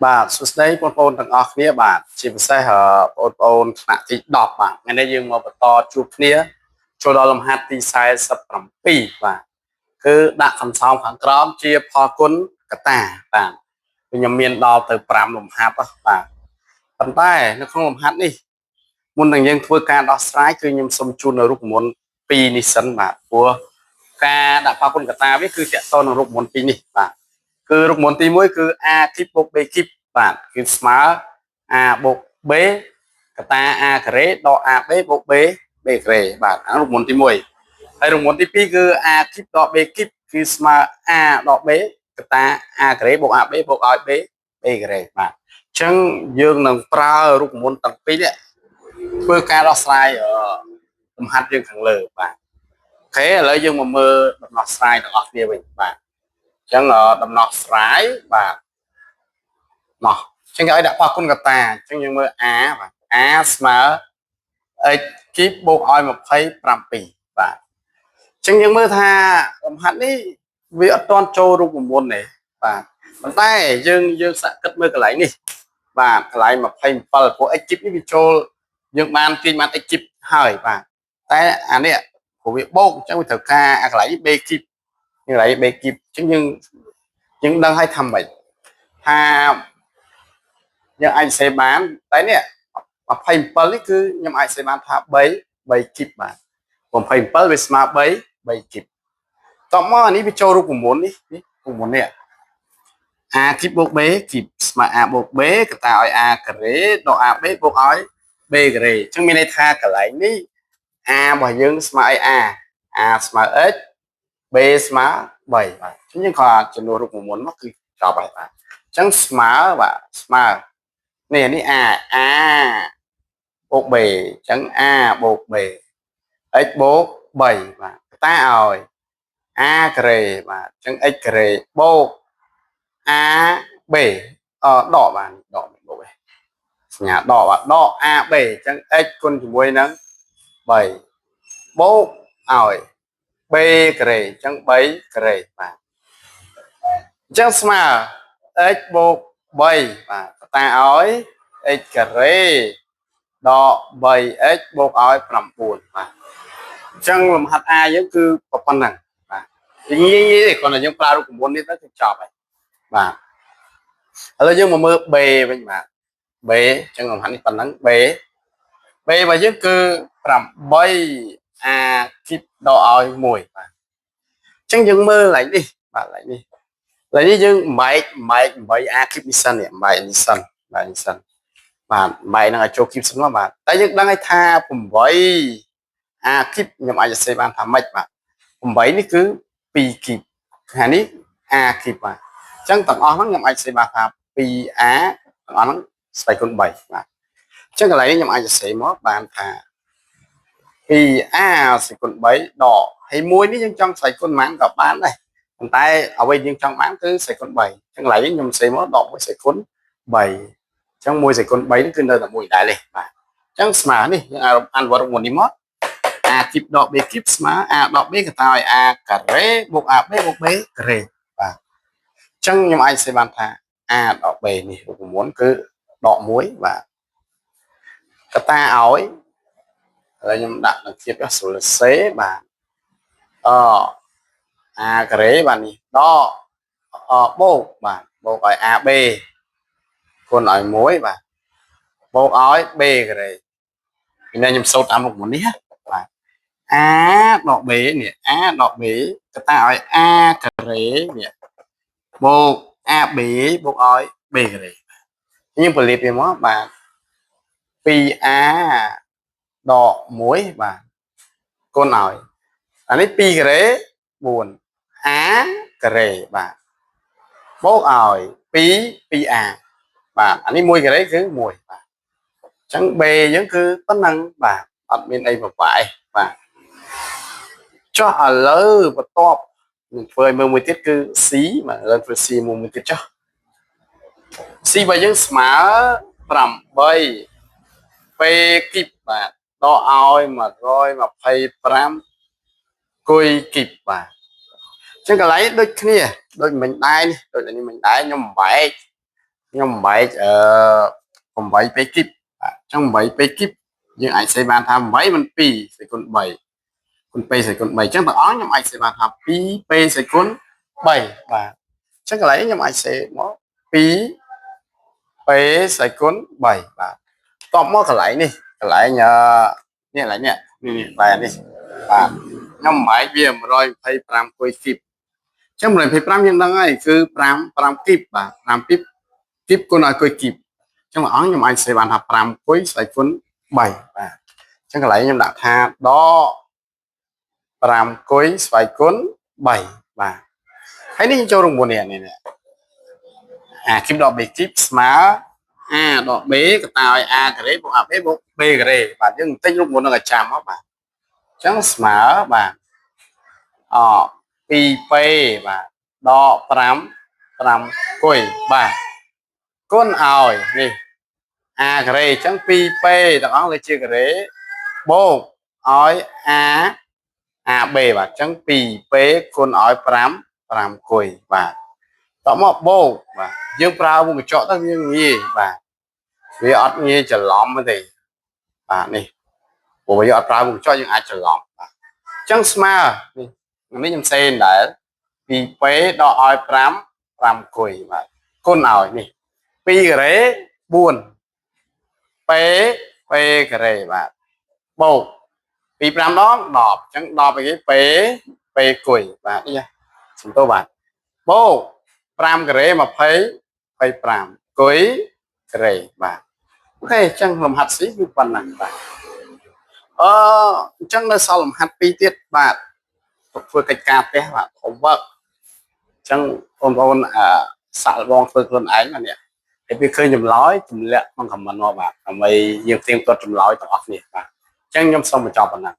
បាទសួស្តីបងប្អូនទាំងអស់គ្នាបាទជាពិសេសបងប្អូនថ្នាក់ទី10បាទថ្ងៃនេះយើងមកបន្តជួបគ្នាចូលដល់លំហាត់ទី47បាទគឺដាក់សំសងខាងក្រោមជាផលគុណកតាបាទខ្ញុំមានដល់ទៅ5លំហាត់បាទប៉ុន្តែនៅក្នុងលំហាត់នេះមុននឹងយើងធ្វើការដោះស្រាយគឺខ្ញុំសូមជូននៅរូបមន្ត2នេះសិនបាទព្រោះការដាក់ផលគុណកតាវាគឺតកតទៅនឹងរូបមន្ត2នេះបាទគឺរូបមន្តទី1គឺ a គីបបូក b គីបបាទគឺស្មើ a បូក b កតា a ការ៉េដក ab បូក b b ការ៉េបាទអារូបមន្តទី1ហើយរូបមន្តទី2គឺ a គីបដក b គីបគឺស្មើ a ដក b កតា a ការ៉េបូក ab បូកឲ្យ b b ការ៉េបាទអញ្ចឹងយើងនឹងប្រើរូបមន្តទាំងពីរនេះធ្វើការដោះស្រាយលំហាត់យើងខាងលើបាទអូខេឥឡូវយើងមកមើលដំណោះស្រាយទាំងអស់គ្នាវិញបាទអញ្ចឹងដំណោះស្រាយបាទណោះអញ្ចឹងគេឲ្យដាក់ប៉ះគុណកតាអញ្ចឹងយើងមើល a បាទ a ស្មើ x គីបបូកឲ្យ27បាទអញ្ចឹងយើងមើលថាលំហាត់នេះវាអត់ទាន់ចូលរូបមន្តទេបាទប៉ុន្តែយើងសាកគិតមើលកន្លែងនេះបាទកន្លែង27ព្រោះ x គីបនេះវាចូលយើងបានទាញបាន x គីបហើយបាទតែអានេះព្រោះវាបូកអញ្ចឹងវាត្រូវការអាកន្លែងនេះ b គីបកន្លែង b គីបអញ្ចឹងយើងដឹងហើយថាម៉េចថាយើងអាចសេបានតែនេះ27នេះគឺខ្ញុំអាចសេបានថា3គីបបាទ27វាស្មើ3គីបតោះមកអានេះវាចូលរូបមន្តនេះរូបមន្តនេះ a គីបបូក b គីបស្មើ a បូក b កតាឲ្យ a ការ៉េដក ab បូកឲ្យ b ការ៉េអញ្ចឹងមានន័យថាកន្លែងនេះ a របស់យើងស្មើឲ្យ a ស្មើ x b ស្មើ3បាទអញ្ចឹងយើងគ្រាន់ចំនួនរូបមន្តមកគឺចប់ហើយបាទអញ្ចឹងស្មើបាទស្មើនេះ a បូក b អញ្ចឹង a បូក b x បូក3បាទកតាឲ្យ a ការ៉េបាទអញ្ចឹង x ការ៉េបូក a b ដកបាទដកបូកសញ្ញាដកបាទដក a b អញ្ចឹង x គុណជាមួយនឹង3បូកឲ្យ b ការ៉េអញ្ចឹង3ការ៉េបាទអញ្ចឹងស្មើ x បូក3បាទកតាឲ្យ x ការ៉េដក 3x បូកឲ្យ9បាទអញ្ចឹងលំហាត់ a យើងគឺប៉ុណ្ណឹងបាទងាយទេគ្រាន់តែយើងប្រើរូបមន្តនេះទៅគឺចប់ហើយបាទឥឡូវយើងមកមើល b វិញបាទ b អញ្ចឹងលំហាត់នេះប៉ុណ្ណឹង b របស់យើងគឺ8 a គីបដកឲ្យ1បាទអញ្ចឹងយើងមើលឡើងនេះបាទឡើងនេះយើងម៉ែក8 a គីបនេះសិននេះម៉ែកនេះសិនបាទនេះសិនបាទម៉ែកនឹងឲ្យចូលគីបសិនមកបាទតែយើងដឹងហើយថា8 a គីបខ្ញុំអាចសរសេរបានថាម៉េចបាទ8នេះគឺ2គីបខាងនេះ a គីបបាទអញ្ចឹងទាំងអស់ហ្នឹងខ្ញុំអាចសរសេរបានថា 2a ទាំងអស់ហ្នឹងស្វ័យគុណ3បាទអញ្ចឹងកន្លែងនេះខ្ញុំអាចសរសេរមកបានថា 2a ស្វ័យគុណ3ដកហើយ1នេះយើងចង់ស្វ័យគុណប៉ុន្មានក៏បានដែរប៉ុន្តែអ្វីយើងចង់បានគឺស្វ័យគុណ3អញ្ចឹងកន្លែងនេះខ្ញុំសរសេរមកដក1ស្វ័យគុណ3អញ្ចឹង1ស្វ័យគុណ3នេះគឺនៅតែ1ដែរទេបាទអញ្ចឹងស្មើនេះយើងអនុវត្តរូបមន្តនេះមក a គីបដក b គីបស្មើ a ដក b កតាឲ្យ a ការ៉េបូក ab បូក b ការ៉េបាទអញ្ចឹងខ្ញុំអាចសរសេរបានថា a ដក b នេះរូបមន្តគឺដក1បាទកតាឲ្យឥឡូវខ្ញុំដាក់នឹងទៀតស្រួលសេបាទa ការ៉េបាទនេះដកបូកបាទបូកឲ្យ ab គុណឲ្យ1បាទបូកឲ្យ b ការ៉េខ្ញុំសូត្រតាមរូបមន្តនេះបាទ a ដក b នេះ a ដក b កតាឲ្យ a ការ៉េនេះបូក ab បូកឲ្យ b ការ៉េយើងពលិបវាមកបាទ 2a ដក1បាទគុណឲ្យអានេះ2ការ៉េ4 a ការ៉េបាទបូកឲ្យ2 2a បាទអានេះ1ការ៉េគឺ1បាទអញ្ចឹង b យើងគឺប៉ុណ្ណឹងបាទអត់មានអីប្របែបាទចុះឥឡូវបន្ទាប់នឹងធ្វើឲ្យមើលមួយទៀតគឺ c បាទឥឡូវធ្វើ c មួយទៀតចុះ c របស់យើងស្មើ8 p គីបបាទដកឲ្យ125គុយគីបបាទអញ្ចឹងកន្លែងដូចគ្នាដូចមិញដែរនេះដូចនេះមិញដែរខ្ញុំបែក nhưng bảy còn bảy pe kíp trong bảy pe kíp nhưng anh sẽ bàn tham bảy mình pi sẽ còn pe sẽ còn bảy chắc là ó nhưng anh sẽ bàn tham pi pe sẽ còn bảy và chắc là lấy nhưng anh sẽ có pi pe sẽ còn bảy và tóm mất cái lại nhờ nè lại nè nè lại đi và nhưng bảy bia mà rồi phải làm coi kíp chẳng phải phải làm những đó ngay cứ làm kíp và làm kíp kíp cô nói coi kíp chẳng là nhưng mà anh sẽ bàn học làm cuối sẽ cuốn bảy và chẳng lại nhưng đã tha đó làm cuối sẽ cuốn bảy và thấy đi cho đồng bộ này này kíp đỏ bị kíp má đỏ bế cái tao cái đấy bộ bế bộ b cái đấy và nhưng tích lúc muốn là chạm á bà chẳng má bà pi p và đo làm cuối bà con ỏi đi cái này chẳng pi p đọc ông lấy chia cái đấy bô ói b và chẳng pi p con ói pram cùi và tóm một bô và dương prao một chỗ tất nhiên gì và vì ọt như trở lỏm thì và này bộ bây giờ prao một chỗ những ai trở lỏm chẳng smart đi mấy nhầm sen để pi p đo ói pram cùi và con ỏi đi pi cái đấy buồn pe cái này và bầu vì làm đó đọp chẳng đọp cái pe củi và đi ra chúng tôi bạn bầu pram cái này mà pe pram củi cái này và ok chẳng làm hạt xí như phần này và chẳng là sau làm hạt pi tiết và vừa cái cà phê và không vợ chẳng ôn xả bong phơi luôn ấy mà nè thì bị khơi nhầm lói chùm lẹ con cầm mình vào bạc mày nhiều tiền tôi chùm lói tọt nè và chẳng nhom xong mà cho bạn nè